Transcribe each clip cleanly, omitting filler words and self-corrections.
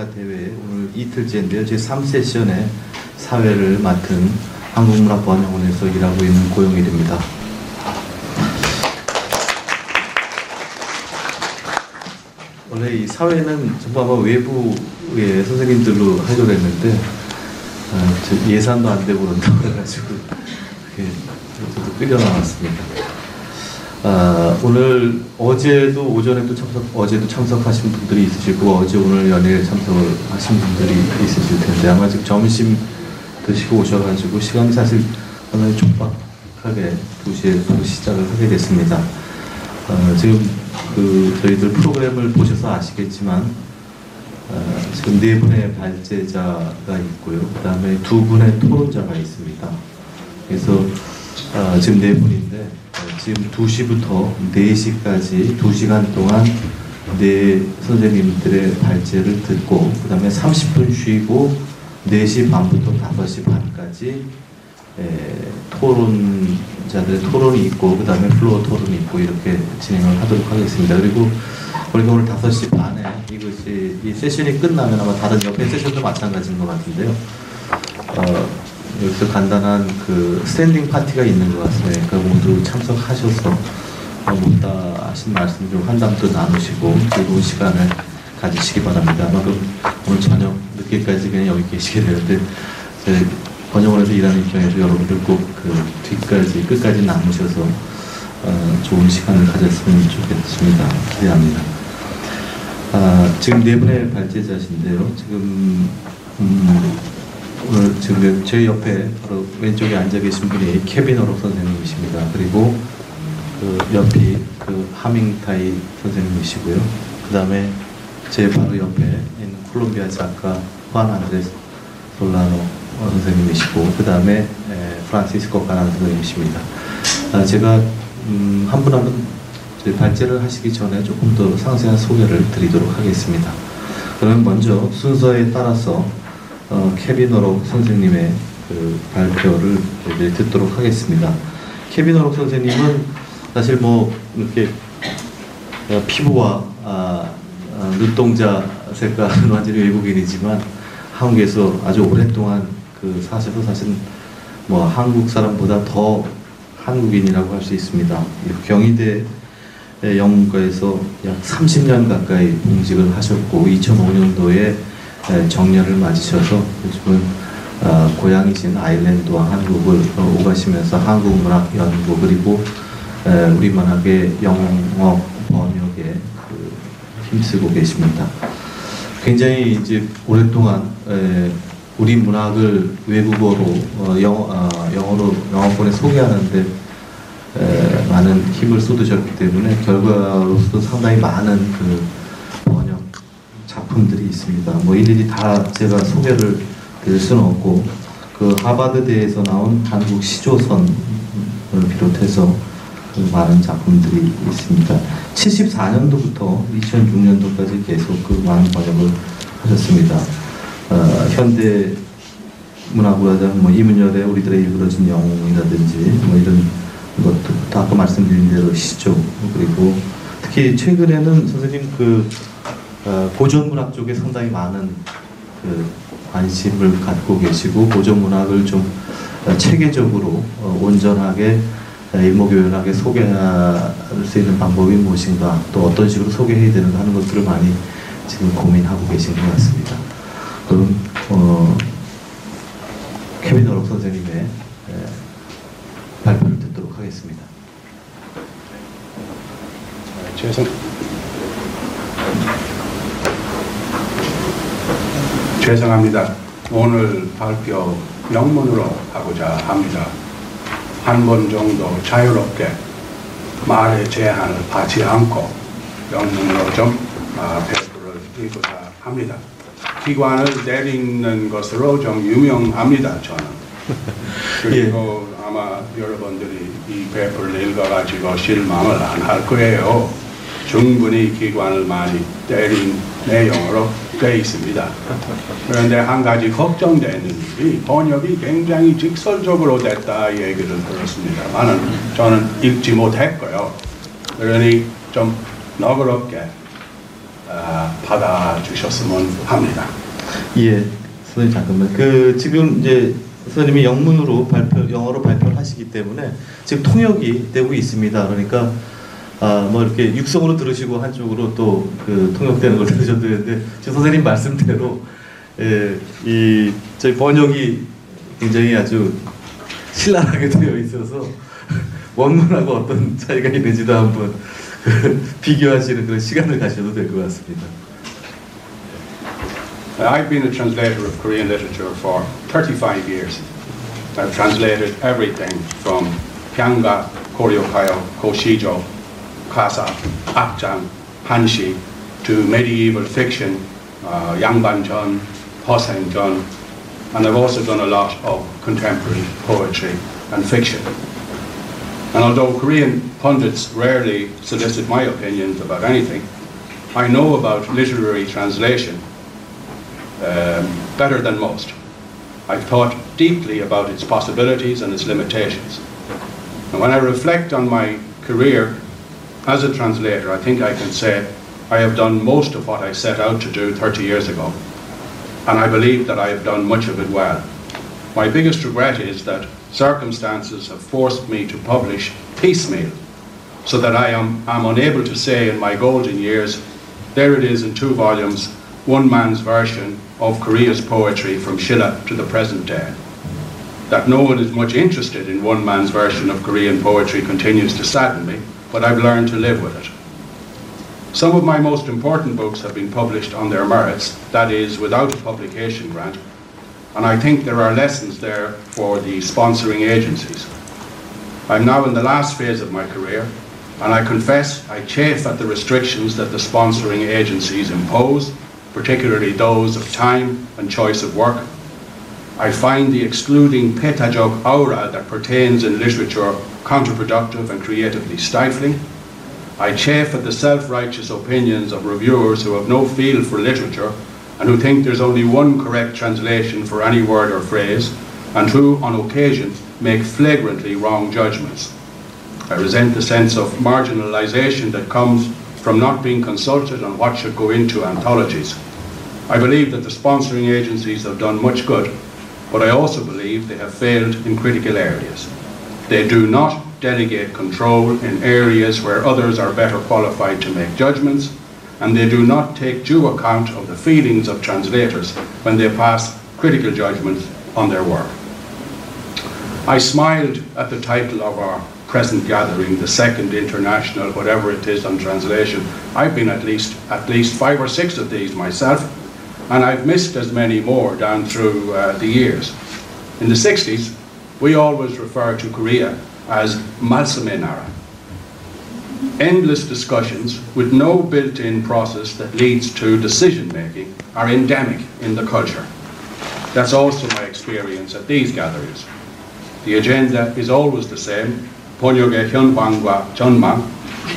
세계번역가대회 오늘 이틀째인데요. 제3세션의 사회를 맡은 한국문학번역원에서 일하고 있는 고영일입니다. 원래 이 사회는 전부 아마 외부의 선생님들로 하려고 했는데 예산도 안 되고 그런다고 해가지고 저도 끌려나왔습니다. 오늘 어제도 오전에도 어제도 참석하신 분들이 있으시고 어제 오늘 연일 참석을 하신 분들이 있으실 텐데 아마 지금 점심 드시고 오셔가지고 시간이 사실 상당히 촉박하게 2시에 바로 시작을 하게 됐습니다. 지금 저희들 프로그램을 보셔서 아시겠지만 지금 4분의 발제자가 있고요. 그 다음에 2분의 토론자가 있습니다. 그래서 지금 4분인데 지금 2시부터 4시까지 2시간 동안 선생님들의 발제를 듣고 그 다음에 30분 쉬고 4시 반부터 5시 반까지 토론자들의 토론이 있고 그 다음에 플로어 토론이 있고 이렇게 진행을 하도록 하겠습니다. 그리고 우리가 오늘 5시 반에 이 세션이 끝나면 아마 다른 옆에 세션도 마찬가지인 것 같은데요. 여기서 간단한 스탠딩 파티가 있는 것 같습니다. 그러니까 모두 참석하셔서 못다 하신 말씀 좀 한담도 나누시고 즐거운 시간을 가지시기 바랍니다. 아마 오늘 저녁 늦게까지 그냥 여기 계시게 되는데 번역원에서 일하는 입장에서 여러분들 꼭 끝까지 남으셔서 좋은 시간을 가졌으면 좋겠습니다. 기대합니다. 지금 4분의 발제자신데요. 지금 오늘 지금 제 옆에 바로 왼쪽에 앉아 계신 분이 케빈오록 선생님이십니다. 그리고 옆이 하밍타잉 선생님이시고요. 그 다음에 제 바로 옆에 있는 콜롬비아 작가 안드레스 선생님이시고 그 다음에 프란시스코 선생님이십니다. 제가 한 분 한 분 발제를 하시기 전에 조금 더 상세한 소개를 드리도록 하겠습니다. 그러면 먼저 순서에 따라서 케빈오록 선생님의 발표를 이제 듣도록 하겠습니다. 케빈오록 선생님은 사실 이렇게 피부와 눈동자 색깔은 완전히 외국인이지만 한국에서 아주 오랫동안 사실 한국 사람보다 더 한국인이라고 할 수 있습니다. 경희대 영문과에서 약 30년 가까이 봉직을 하셨고 2005년도에 정년을 맞으셔서 요즘은 고향이신 아일랜드와 한국을 오가시면서 한국문학 연구 그리고 우리문학의 영어 번역에 힘쓰고 계십니다. 굉장히 이제 오랫동안 우리 문학을 외국어로 영어권에 소개하는데 많은 힘을 쏟으셨기 때문에 결과로서 상당히 많은 번역 작품들이 있습니다. 일일이 다 제가 소개를 드릴 수는 없고 하버드대에서 나온 한국 시조선을 비롯해서 많은 작품들이 있습니다. 74년도부터 2006년도까지 계속 많은 번역을 하셨습니다. 현대 문학으로 하자면 이문열의 우리들의 일그러진 영웅이라든지 이런 것도 아까 말씀드린 대로 시조 그리고 특히 최근에는 선생님 고전문학 쪽에 상당히 많은 관심을 갖고 계시고 고전문학을 좀 체계적으로 온전하게 일목요연하게 소개할 수 있는 방법이 무엇인가 또 어떤 식으로 소개해야 되는가 하는 것들을 많이 지금 고민하고 계신 것 같습니다. 그럼 케빈오록 선생님의 발표를 듣도록 하겠습니다. 죄송합니다. 오늘 발표 영문으로 하고자 합니다. 한 번 정도 자유롭게 말의 제한을 받지 않고 영문으로 좀 발표를 드리고자 합니다. 기관을 내리는 것으로 좀 유명합니다. 저는. 그리고 아마 여러분들이 이 발표를 읽어가지고 실망을 안 할 거예요. 충분히 기관을 많이 때린 내용으로 되어 있습니다. 그런데 한 가지 걱정되는 일이 번역이 굉장히 직설적으로 됐다 얘기를 들었습니다만 저는 읽지 못했고요. 그러니 좀 너그럽게 받아주셨으면 합니다. 예, 선생님 잠깐만. 지금 이제 선생님이 영문으로 영어로 발표를 하시기 때문에 지금 통역이 되고 있습니다. 그러니까 뭐 이렇게 육성으로 들으시고 한쪽으로 또 통역되는 걸 들으셔도 되는데 지금 선생님 말씀대로 저희 번역이 굉장히 아주 신랄하게 되어 있어서 원문하고 어떤 차이가 있는지도 한번 비교하시는 그런 시간을 가셔도 될 것 같습니다. I've been a translator of Korean literature for 35 years. I've translated everything from Pyanga, Koryokayo, Koshijo, Kasa, Akjang, Hanshi, to medieval fiction, Yangbanjeon, Hosenjeon, and I've also done a lot of contemporary poetry and fiction. And although Korean pundits rarely solicit my opinions about anything, I know about literary translation better than most. I've thought deeply about its possibilities and its limitations. And when I reflect on my career as a translator, I think I can say I have done most of what I set out to do 30 years ago. And I believe that I have done much of it well. My biggest regret is that circumstances have forced me to publish piecemeal, so that I am unable to say in my golden years, there it is in 2 volumes, one man's version of Korea's poetry from Shilla to the present day. That no one is much interested in one man's version of Korean poetry continues to sadden me, but I've learned to live with it. Some of my most important books have been published on their merits, that is, without a publication grant, and I think there are lessons there for the sponsoring agencies. I'm now in the last phase of my career, and I confess I chafe at the restrictions that the sponsoring agencies impose, particularly those of time and choice of work. I find the excluding petajog aura that pertains in literature counterproductive and creatively stifling. I chafe at the self-righteous opinions of reviewers who have no feel for literature and who think there's only one correct translation for any word or phrase, and who, on occasion, make flagrantly wrong judgments. I resent the sense of marginalization that comes from not being consulted on what should go into anthologies. I believe that the sponsoring agencies have done much good, but I also believe they have failed in critical areas. They do not delegate control in areas where others are better qualified to make judgments, and they do not take due account of the feelings of translators when they pass critical judgments on their work. I smiled at the title of our present gathering, the second international, whatever it is, on translation. I've been at least 5 or 6 of these myself, and I've missed as many more down through the years. In the 60s, we always referred to Korea as 말씀의 Endless discussions with no built-in process that leads to decision-making are endemic in the culture. That's also my experience at these gatherings. The agenda is always the same, 번역의 현황과 전망,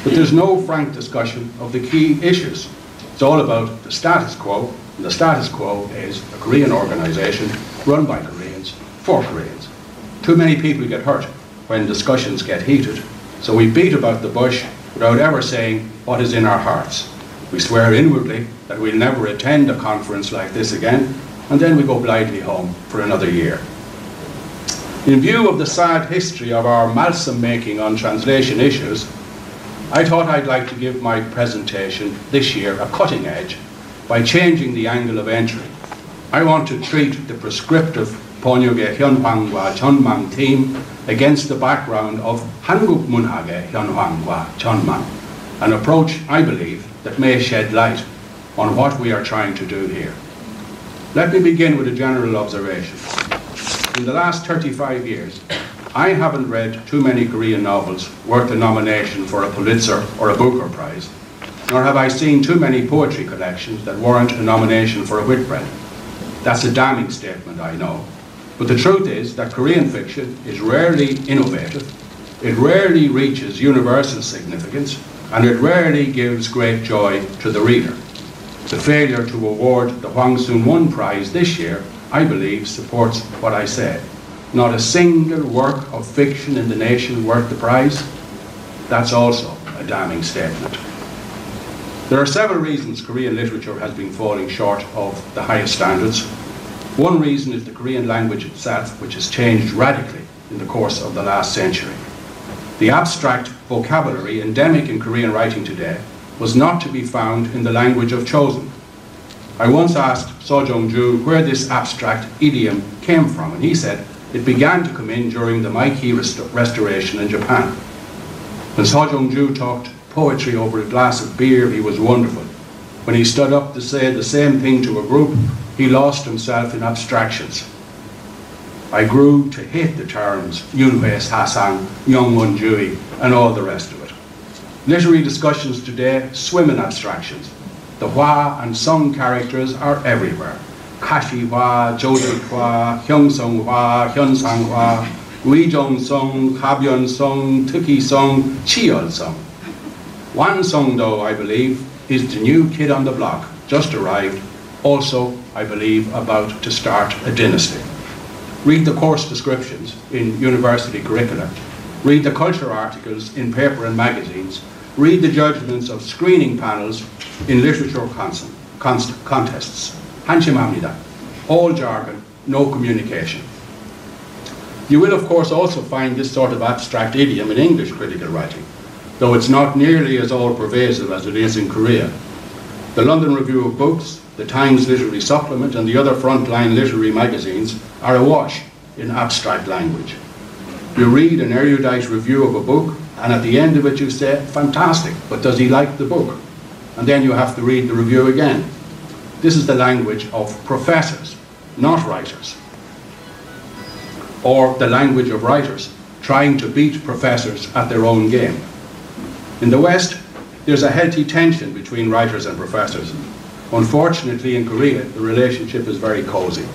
but there's no frank discussion of the key issues. It's all about the status quo, and the status quo is a Korean organization run by Koreans for Koreans. Too many people get hurt when discussions get heated, so we beat about the bush without ever saying what is in our hearts. We swear inwardly that we'll never attend a conference like this again, and then we go blindly home for another year. In view of the sad history of our 말씀 making on translation issues, I thought I'd like to give my presentation this year a cutting edge by changing the angle of entry. I want to treat the prescriptive 번역의 현황과 전망 theme against the background of 한국문학의 현황과 전망, an approach, I believe, that may shed light on what we are trying to do here. Let me begin with a general observation. In the last 35 years, I haven't read too many Korean novels worth a nomination for a Pulitzer or a Booker Prize, nor have I seen too many poetry collections that warrant a nomination for a Whitbread. That's a damning statement, I know. But the truth is that Korean fiction is rarely innovative, it rarely reaches universal significance, and it rarely gives great joy to the reader. The failure to award the Hwang Soon-won Prize this year, I believe, supports what I say. Not a single work of fiction in the nation worth the prize. That's also a damning statement. There are several reasons Korean literature has been falling short of the highest standards. One reason is the Korean language itself, which has changed radically in the course of the last century. The abstract vocabulary endemic in Korean writing today was not to be found in the language of Chosen. I once asked So Jong-ju where this abstract idiom came from, and he said it began to come in during the Meiji Restoration in Japan. When So Jong-ju talked poetry over a glass of beer, he was wonderful. When he stood up to say the same thing to a group, he lost himself in abstractions. I grew to hate the terms Yunhui Sasang, Yongmun Jui, and all the rest of it. Literary discussions today swim in abstractions. The Hua and Sung characters are everywhere. Kashi Hua, Joji Hua, Hyungsung Hua, Hyunsang Hua, Guizhong Sung, Habyeon Sung, Tuki Sung, Cheol Sung. Wan Sung, though, I believe, is the new kid on the block, just arrived, also, I believe, about to start a dynasty. Read the course descriptions in university curricula. Read the culture articles in paper and magazines. Read the judgments of screening panels in literature contests. Hanchimamnida. All jargon, no communication. You will, of course, also find this sort of abstract idiom in English critical writing, though it's not nearly as all-pervasive as it is in Korea. The London Review of Books, the Times Literary Supplement, and the other frontline literary magazines are awash in abstract language. You read an erudite review of a book, and at the end of it you say, fantastic, but does he like the book? And then you have to read the review again. This is the language of professors, not writers. Or the language of writers trying to beat professors at their own game. In the West, there's a healthy tension between writers and professors. Unfortunately, in Korea, the relationship is very cozy.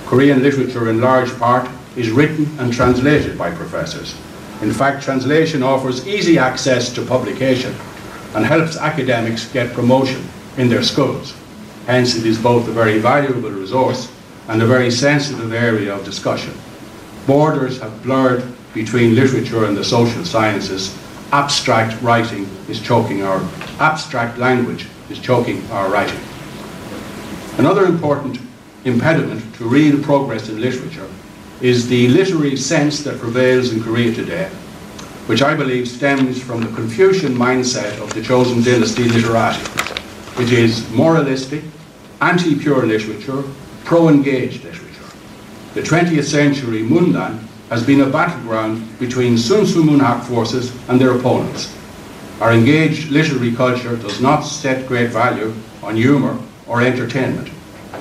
Korean literature, in large part, is written and translated by professors. In fact, translation offers easy access to publication and helps academics get promotion in their schools. Hence, it is both a very valuable resource and a very sensitive area of discussion. Borders have blurred between literature and the social sciences. Abstract writing is choking our, abstract language is choking our writing. Another important impediment to real progress in literature is the literary sense that prevails in Korea today, which I believe stems from the Confucian mindset of the Chosen dynasty literati. It is moralistic, anti-pure literature, pro-engaged literature. The 20th century Mundan has been a battleground between Sun Tzu Munhak forces and their opponents. Our engaged literary culture does not set great value on humour or entertainment.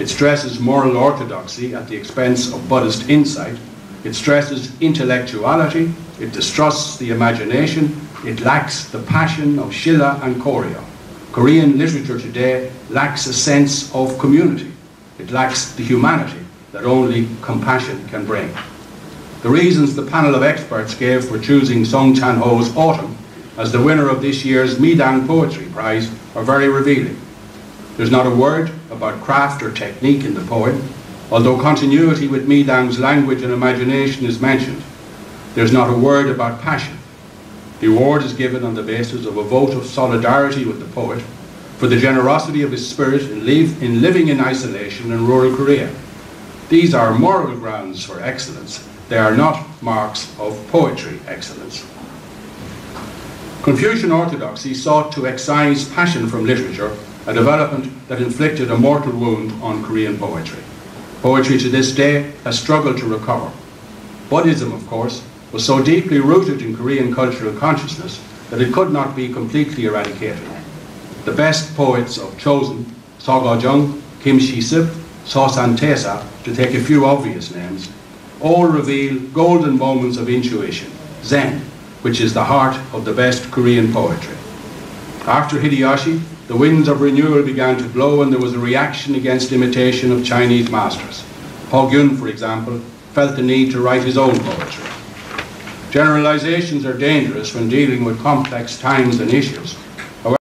It stresses moral orthodoxy at the expense of Buddhist insight. It stresses intellectuality. It distrusts the imagination. It lacks the passion of Shilla and Korea. Korean literature today lacks a sense of community. It lacks the humanity that only compassion can bring. The reasons the panel of experts gave for choosing Song Chan-ho's Autumn as the winner of this year's Midang Poetry Prize are very revealing. There's not a word about craft or technique in the poem, although continuity with Midang's language and imagination is mentioned. There's not a word about passion. The award is given on the basis of a vote of solidarity with the poet for the generosity of his spirit in living in isolation in rural Korea. These are moral grounds for excellence. They are not marks of poetry excellence. Confucian orthodoxy sought to excise passion from literature, a development that inflicted a mortal wound on Korean poetry. Poetry to this day has struggled to recover. Buddhism, of course, was so deeply rooted in Korean cultural consciousness that it could not be completely eradicated. The best poets of Chosen, So Go-jung, Kim Shi-sip, So San-tesa, to take a few obvious names, all reveal golden moments of intuition, Zen, which is the heart of the best Korean poetry. After Hideyoshi, the winds of renewal began to blow and there was a reaction against imitation of Chinese masters. Ho Gyun, for example, felt the need to write his own poetry. Generalizations are dangerous when dealing with complex times and issues.